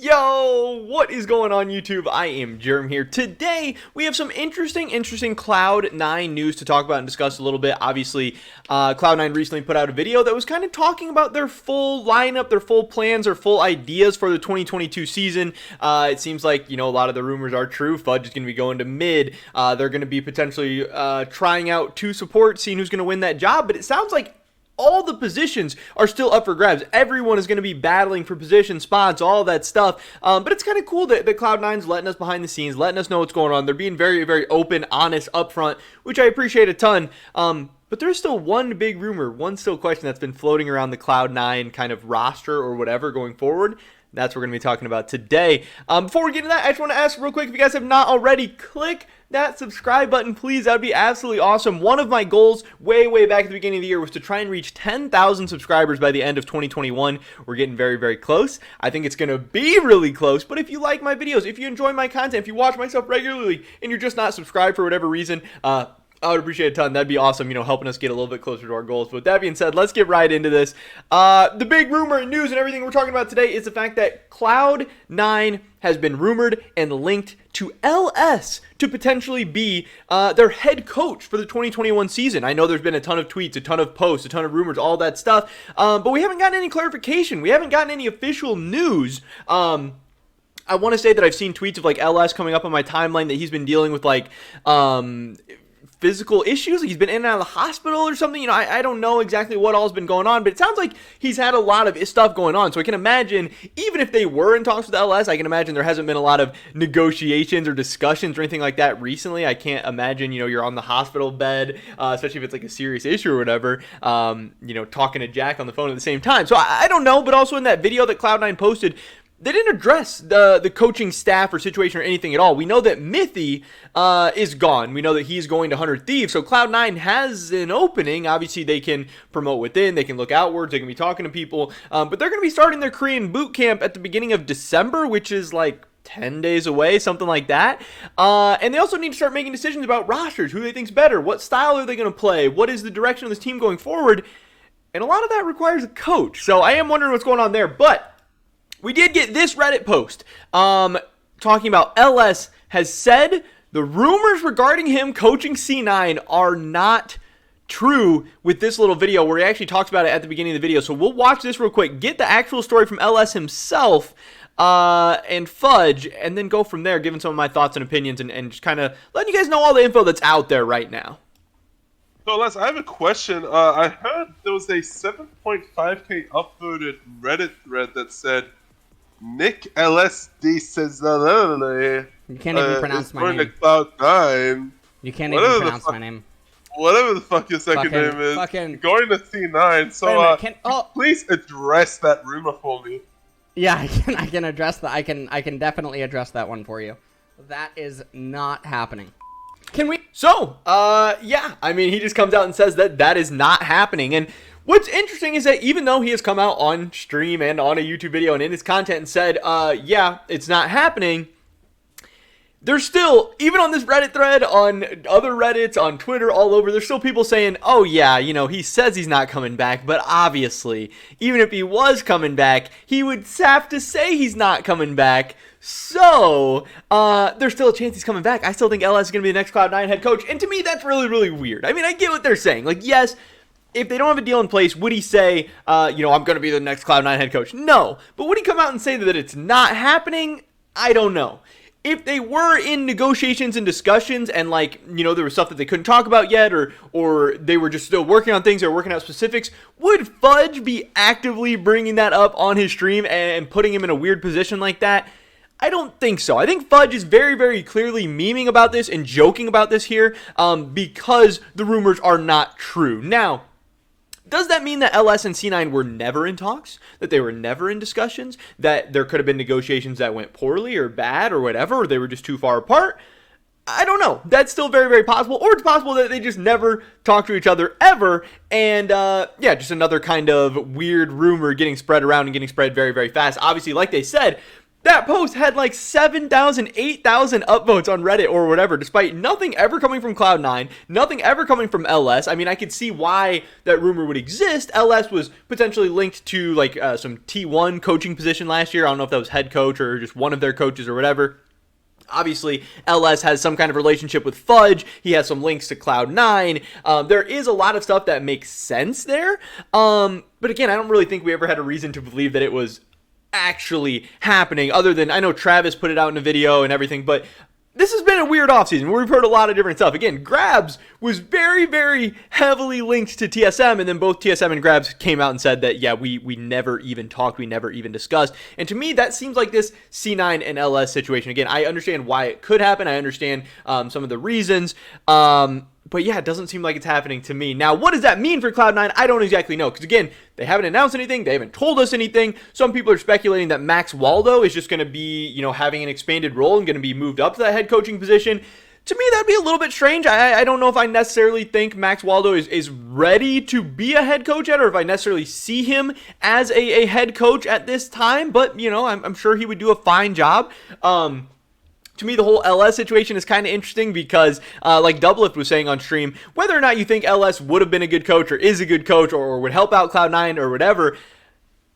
Yo, what is going on YouTube? I am Jerm here. Today, we have some interesting Cloud9 news to talk about and discuss a little bit. Obviously, Cloud9 recently put out a video that was kind of talking about their full lineup, their full plans, their full ideas for the 2022 season. It seems like, a lot of the rumors are true. Fudge is going to be going to mid. They're going to be potentially trying out 2 support, seeing who's going to win that job. But it sounds like all the positions are still up for grabs. Everyone is going to be battling for position spots, all that stuff. But it's kind of cool that Cloud9's letting us behind the scenes, letting us know what's going on. They're being very, very open, honest, upfront, which I appreciate a ton. But there's still one big rumor, one still question that's been floating around the Cloud9 kind of roster or whatever going forward. That's what we're going to be talking about today. Before we get into that, I just want to ask real quick, if you guys have not already, click that subscribe button, please. That would be absolutely awesome. One of my goals way back at the beginning of the year was to try and reach 10,000 subscribers by the end of 2021. We're getting very close. I think it's going to be really close, but if you like my videos, if you enjoy my content, if you watch myself regularly, and you're just not subscribed for whatever reason, I would appreciate a ton. That'd be awesome, helping us get a little bit closer to our goals. But with that being said, let's get right into this. The big rumor and news and everything we're talking about today is the fact that Cloud9 has been rumored and linked to LS to potentially be their head coach for the 2021 season. I know there's been a ton of tweets, a ton of posts, a ton of rumors, all that stuff, but we haven't gotten any clarification. We haven't gotten any official news. I want to say that I've seen tweets of LS coming up on my timeline that he's been dealing with physical issues. He's been in and out of the hospital or something. I don't know exactly what all's been going on, but it sounds like he's had a lot of stuff going on. So I can imagine, even if they were in talks with LS, I can imagine there hasn't been a lot of negotiations or discussions or anything like that recently. I can't imagine, you're on the hospital bed, especially if it's a serious issue or whatever, talking to Jack on the phone at the same time. So I don't know, but also in that video that Cloud9 posted, they didn't address the coaching staff or situation or anything at all. We know that Mithy is gone. We know that he's going to 100 Thieves. So Cloud9 has an opening. Obviously, they can promote within. They can look outwards. They can be talking to people. But they're going to be starting their Korean boot camp at the beginning of December, which is 10 days away, something like that. And they also need to start making decisions about rosters, who they think's better, what style are they going to play, what is the direction of this team going forward. And a lot of that requires a coach. So I am wondering what's going on there. But we did get this Reddit post talking about LS has said the rumors regarding him coaching C9 are not true with this little video where he actually talks about it at the beginning of the video. So we'll watch this real quick, get the actual story from LS himself and Fudge, and then go from there, giving some of my thoughts and opinions and just kind of letting you guys know all the info that's out there right now. So, Les, I have a question. I heard there was a 7.5K upvoted Reddit thread that said, Nick LSD says you can't even pronounce my name. Cloud9. You can't even pronounce my name. Whatever the fuck your second name is. Going to C9. So please address that rumor for me. Yeah, I can address that. I can definitely address that one for you. That is not happening. Can we? So, yeah. I mean, he just comes out and says that is not happening. And what's interesting is that even though he has come out on stream and on a YouTube video and in his content and said, yeah, it's not happening, there's still, even on this Reddit thread, on other Reddits, on Twitter, all over, there's still people saying, oh yeah, he says he's not coming back, but obviously, even if he was coming back, he would have to say he's not coming back. So, there's still a chance he's coming back. I still think LS is going to be the next Cloud9 head coach, and to me, that's really weird. I mean, I get what they're saying. Yes, if they don't have a deal in place, would he say, I'm going to be the next Cloud9 head coach? No. But would he come out and say that it's not happening? I don't know. If they were in negotiations and discussions and there was stuff that they couldn't talk about yet or they were just still working on things or working out specifics, would Fudge be actively bringing that up on his stream and putting him in a weird position like that? I don't think so. I think Fudge is very clearly memeing about this and joking about this here because the rumors are not true. Now, does that mean that LS and C9 were never in talks? That they were never in discussions? That there could have been negotiations that went poorly or bad or whatever, or they were just too far apart? I don't know. That's still very possible. Or it's possible that they just never talked to each other ever. And, yeah, just another kind of weird rumor getting spread around and getting spread very fast. Obviously, like they said, That post had like 7,000, 8,000 upvotes on Reddit or whatever, despite nothing ever coming from Cloud9, nothing ever coming from LS. I mean, I could see why that rumor would exist. LS was potentially linked to like some T1 coaching position last year. I don't know if that was head coach or just one of their coaches or whatever. Obviously, LS has some kind of relationship with Fudge. He has some links to Cloud9. There is a lot of stuff that makes sense there. But again, I don't really think we ever had a reason to believe that it was actually happening, other than I know Travis put it out in a video and everything, but this has been a weird offseason where we've heard a lot of different stuff. Again, Grabs was very, very heavily linked to TSM, and then both TSM and Grabs came out and said that, yeah, we never even talked, we never even discussed. And to me, that seems like this C9 and LS situation. Again, I understand why it could happen. I understand some of the reasons. But yeah, it doesn't seem like it's happening to me. Now, what does that mean for Cloud9? I don't exactly know. Because again, they haven't announced anything. They haven't told us anything. Some people are speculating that Max Waldo is just going to be, having an expanded role and going to be moved up to that head coaching position. To me, that'd be a little bit strange. I don't know if I necessarily think Max Waldo is ready to be a head coach yet, or if I necessarily see him as a head coach at this time. But, I'm sure he would do a fine job. To me, the whole LS situation is kind of interesting because, like Doublelift was saying on stream, whether or not you think LS would have been a good coach or is a good coach or would help out Cloud9 or whatever,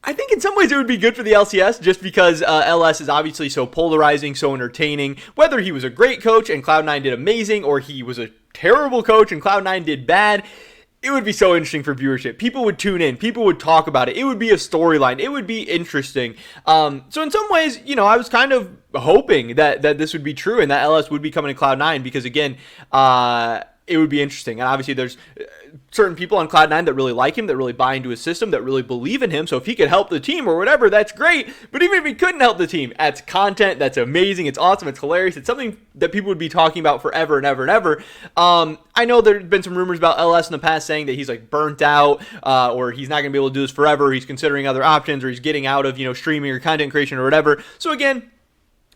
I think in some ways it would be good for the LCS just because LS is obviously so polarizing, so entertaining. Whether he was a great coach and Cloud9 did amazing, or he was a terrible coach and Cloud9 did bad, it would be so interesting for viewership. People would tune in. People would talk about it. It would be a storyline. It would be interesting. So in some ways, I was kind of hoping that this would be true and that LS would be coming to Cloud9 because, again, it would be interesting. And obviously there's certain people on Cloud9 that really like him, that really buy into his system, that really believe in him. So if he could help the team or whatever, that's great. But even if he couldn't help the team, that's content. That's amazing. It's awesome. It's hilarious. It's something that people would be talking about forever and ever and ever. I know there's been some rumors about LS in the past saying that he's like burnt out, or he's not going to be able to do this forever. Or he's considering other options, or he's getting out of, streaming or content creation or whatever. So again,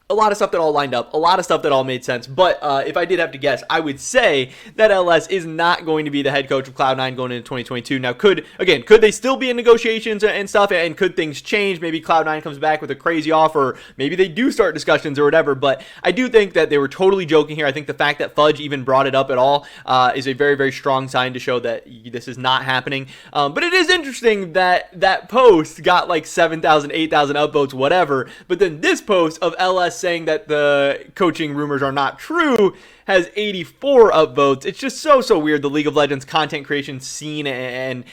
a lot of stuff that all lined up, a lot of stuff that all made sense. But if I did have to guess, I would say that LS is not going to be the head coach of Cloud9 going into 2022. Now, could they still be in negotiations and stuff, and could things change? Maybe Cloud9 comes back with a crazy offer, maybe they do start discussions or whatever. But I do think that they were totally joking here. I think the fact that Fudge even brought it up at all is a very, very strong sign to show that this is not happening. But it is interesting that that post got like 7,000, 8,000 upvotes, whatever. But then this post of LS saying that the coaching rumors are not true has 84 upvotes. It's just so weird, the League of Legends content creation scene and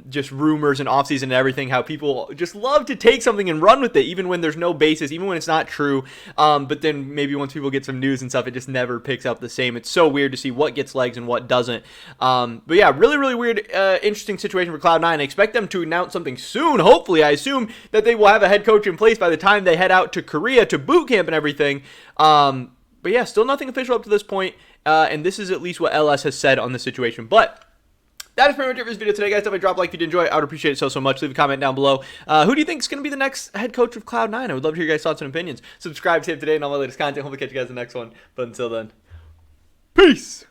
just rumors and offseason and everything, how people just love to take something and run with it, even when there's no basis, even when it's not true. But then maybe once people get some news and stuff, it just never picks up the same. It's so weird to see what gets legs and what doesn't. But yeah, really, really weird, interesting situation for Cloud9. I expect them to announce something soon. Hopefully, I assume that they will have a head coach in place by the time they head out to Korea to boot camp and everything. But yeah, still nothing official up to this point, and this is at least what LS has said on the situation. But that is pretty much it for this video today, guys. If I drop a like if you did enjoy it, I would appreciate it so much. Leave a comment down below. Who do you think is going to be the next head coach of Cloud9? I would love to hear your guys' thoughts and opinions. Subscribe to today and all my latest content. Hope to catch you guys in the next one. But until then, peace!